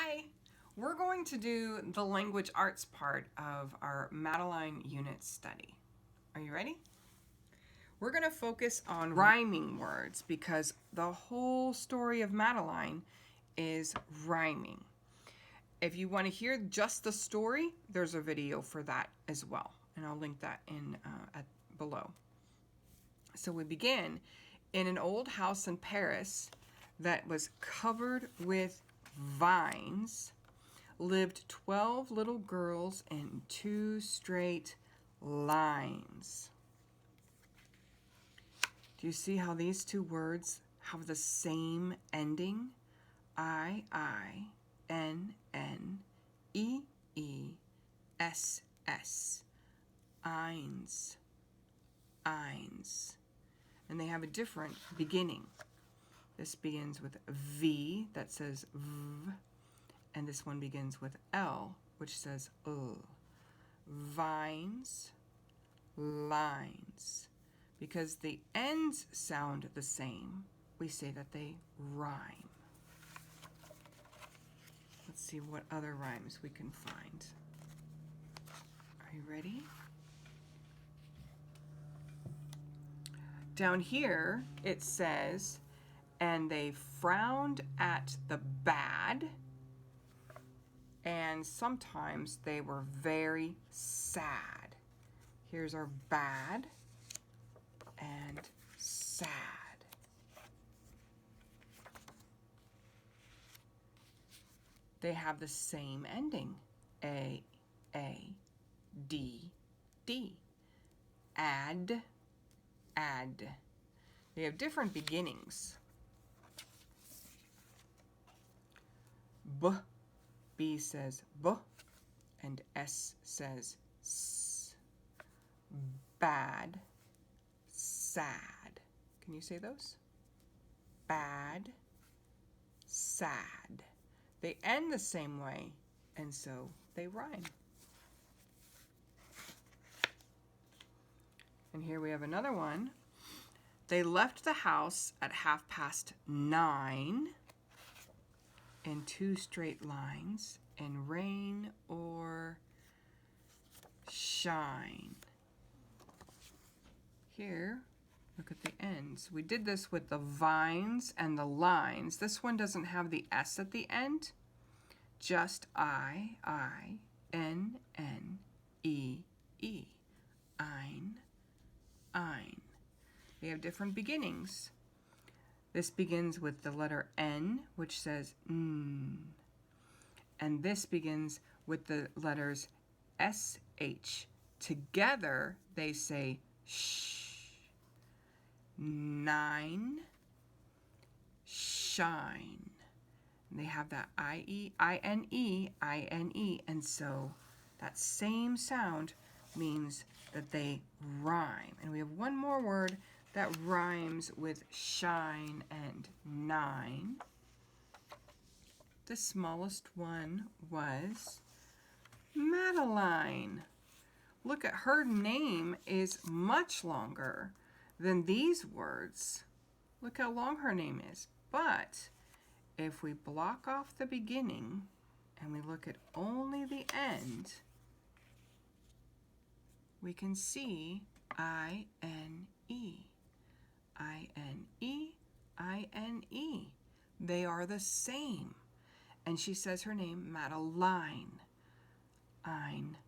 Hi! We're going to do the language arts part of our Madeline unit study. Are you ready? We're going to focus on rhyming words because the whole story of Madeline is rhyming. If you want to hear just the story, there's a video for that as well, and I'll link that in below. So we begin in an old house in Paris that was covered with vines, lived 12 little girls in 2 straight lines. Do you see how these two words have the same ending? I, N, N, E, E, S, S. Eins. Eins. And they have a different beginning. This begins with V, that says V, and this one begins with L, which says L. Vines, lines. Because the ends sound the same, we say that they rhyme. Let's see what other rhymes we can find. Are you ready? Down here, it says, and they frowned at the bad, and sometimes they were very sad. Here's our bad and sad. They have the same ending, A, D, D. Add, add. They have different beginnings. B says B, and S says S. Bad, sad. Can you say those? Bad, sad. They end the same way, and so they rhyme. And here we have another one. They left the house at 9:30 in 2 straight lines, in rain or shine. Here, look at the ends. We did this with the vines and the lines. This one doesn't have the S at the end, just I, N, N, E, E. Ein, ein. They have different beginnings. This begins with the letter N, which says N. And this begins with the letters SH. Together, they say sh. 9, shine. And they have that I-E, and so that same sound means that they rhyme. And we have one more word that rhymes with shine and 9. The smallest one was Madeline. Look at her name is much longer than these words. Look how long her name is. But if we block off the beginning and we look at only the end, we can see I-N-E. I-N-E, I-N-E. They are the same. And she says her name, Madeline. Ein.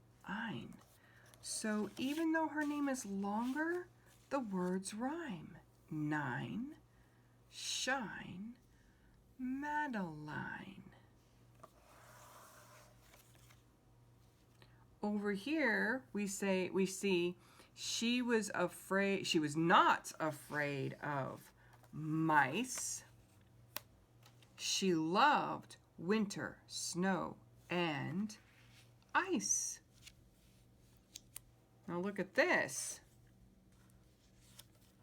So even though her name is longer, the words rhyme. 9, shine, Madeline. Over here, we see she was not afraid of mice. She loved winter, snow, and ice. Now look at this.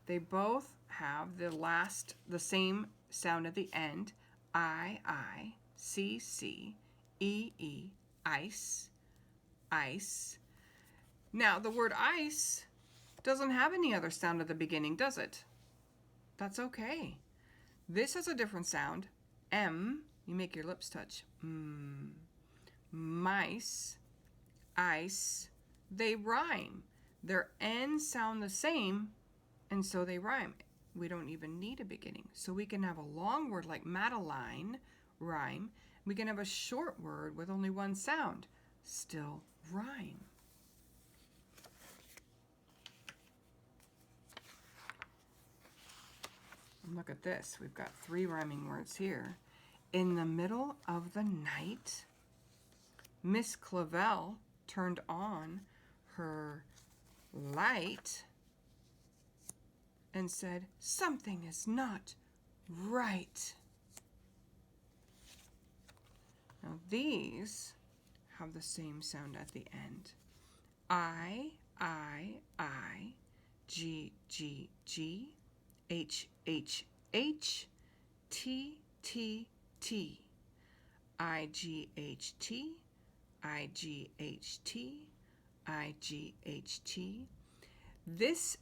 They both have the same sound at the end. I, C, E, ice, ice. Now the word ice doesn't have any other sound at the beginning, does it? That's okay. This has a different sound. M You make your lips touch. Mice, ice, they rhyme. Their N's sound the same, and so they rhyme. We don't even need a beginning. So we can have a long word like Madeline, rhyme. We can have a short word with only one sound, still rhyme. And look at this. We've got 3 rhyming words here. In the middle of the night, Miss Clavel turned on her light and said, something is not right. Now these have the same sound at the end. I, G, G, G, H, H, H, T, T, T, I, G, H, T, I, G, H, T, I, G, H, T. This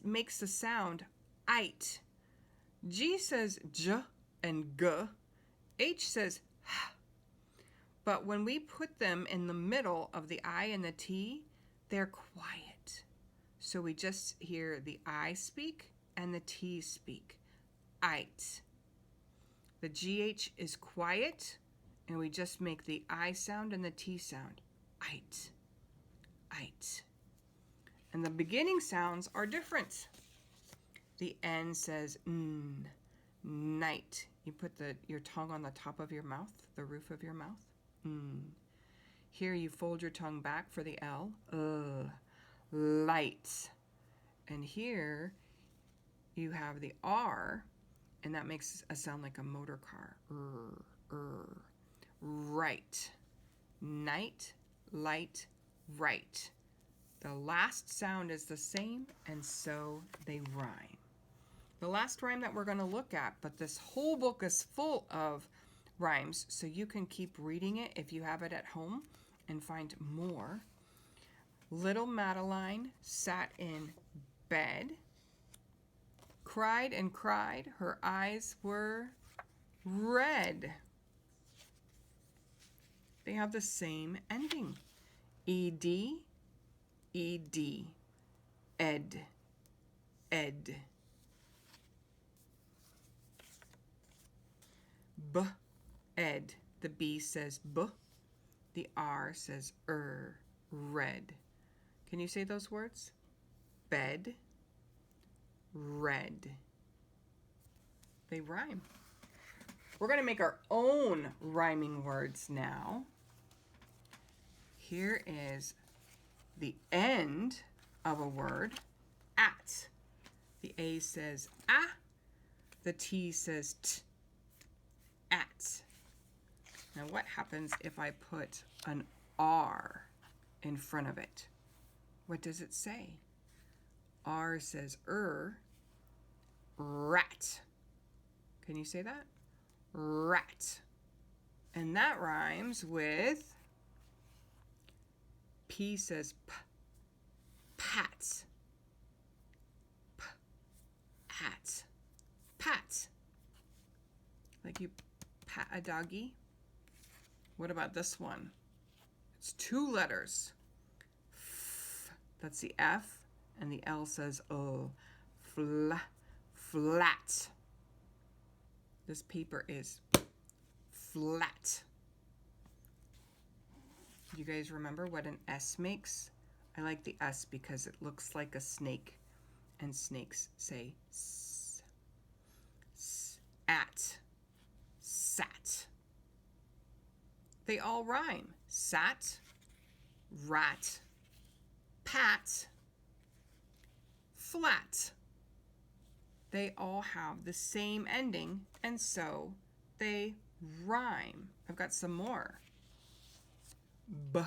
makes the sound ite. G says j and g. H says h. But when we put them in the middle of the I and the T, they're quiet. So we just hear the I speak and the T speak. Ite. The GH is quiet, and we just make the I sound and the T sound. Ite. Ite. And the beginning sounds are different. The N says n, night. You put your tongue on the top of your mouth, the roof of your mouth. N. Here you fold your tongue back for the L. Light. And here you have the R, and that makes a sound like a motor car. Right. Night, light, right. The last sound is the same, and so they rhyme. The last rhyme that we're going to look at, but this whole book is full of rhymes, so you can keep reading it if you have it at home and find more. Little Madeline sat in bed, cried and cried, her eyes were red. They have the same ending. ED, ED, ed, ed. B, ed. The B says b. The R says red. Can you say those words? Bed, red. They rhyme. We're going to make our own rhyming words now. Here is the end of a word, at. The A says ah. The T says t. At. Now what happens if I put an R in front of it? What does it say? R says rat. Can you say that? Rat. And that rhymes with P says p. Pat. P. At. Pat. Like you pat a doggy. What about this one? It's 2 letters. F. That's the F. And the L says O. Flat. This paper is flat. Do you guys remember what an S makes? I like the S because it looks like a snake. And snakes say s. At. Sat. They all rhyme. Sat, rat, pat, flat. They all have the same ending, and so they rhyme. I've got some more. B,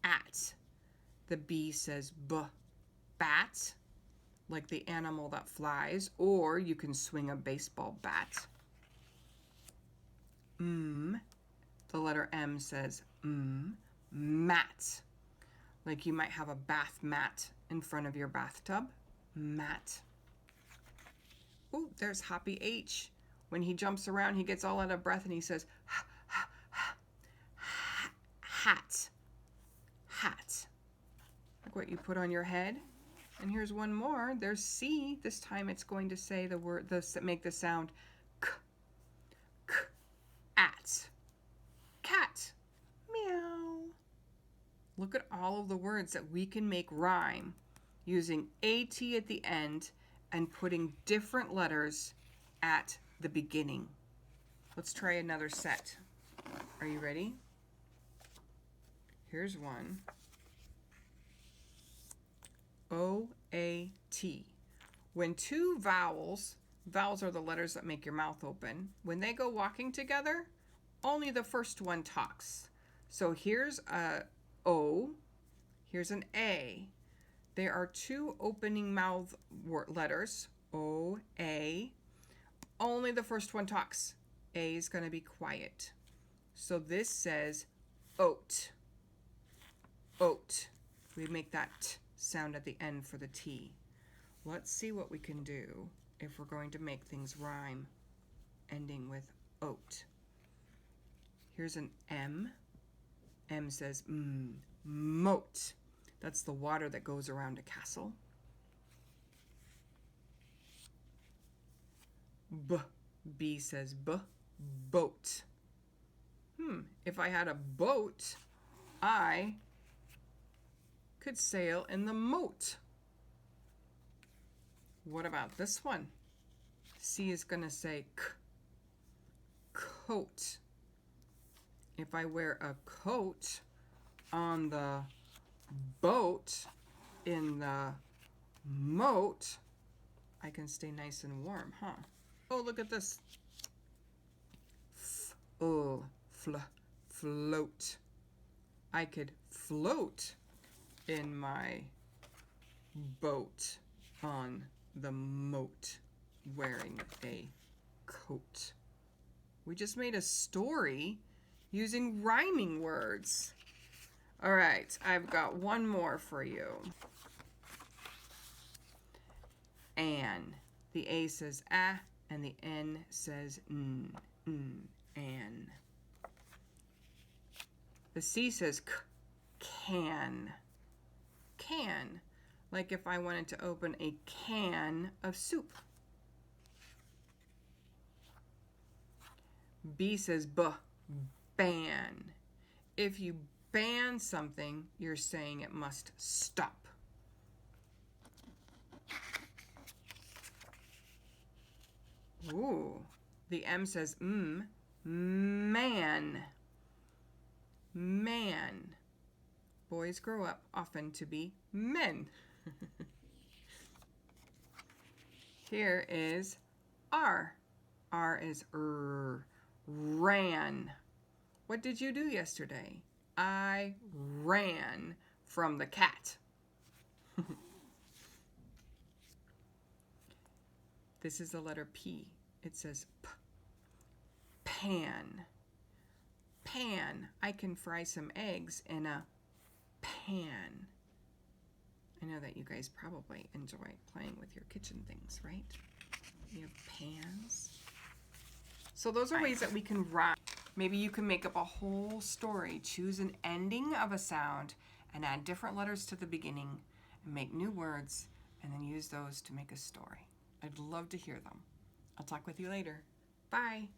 at. The B says b, bat, like the animal that flies, or you can swing a baseball bat. The letter M says mat, like you might have a bath mat in front of your bathtub. Mat. Ooh, there's Happy H. when he jumps around, he gets all out of breath and he says, hat. Hat. Like what you put on your head. And here's one more. There's C. This time it's going to say the word, make the sound k, k, at. Cat. Meow. Look at all of the words that we can make rhyme using AT at the end and putting different letters at the beginning. Let's try another set. Are you ready? Here's one. O-A-T. When two vowels are the letters that make your mouth open, when they go walking together, only the first one talks. So here's a O, here's an A. There are two opening mouth letters, O, A. Only the first one talks. A is going to be quiet. So this says oat. Oat. We make that T sound at the end for the T. Let's see what we can do if we're going to make things rhyme, ending with oat. Here's an M. M says moat. That's the water that goes around a castle. B says boat. If I had a boat, I could sail in the moat. What about this one? C is going to say coat. If I wear a coat on the boat in the moat, I can stay nice and warm, huh? Oh, look at this. Float. I could float in my boat on the moat wearing a coat. We just made a story using rhyming words. All right, I've got one more for you. An. The A says ah, and the N says an. The C says can. Can. Like if I wanted to open a can of soup. B says ban. If you ban something, you're saying it must stop. Ooh. The M says man. Man. Boys grow up often to be men. Here is R. R is ran. What did you do yesterday? I ran from the cat. This is the letter P. It says pan. Pan. I can fry some eggs in a pan. I know that you guys probably enjoy playing with your kitchen things, right? You have pans. So those are ways that we can rhyme. Maybe you can make up a whole story, choose an ending of a sound, and add different letters to the beginning, and make new words, and then use those to make a story. I'd love to hear them. I'll talk with you later. Bye.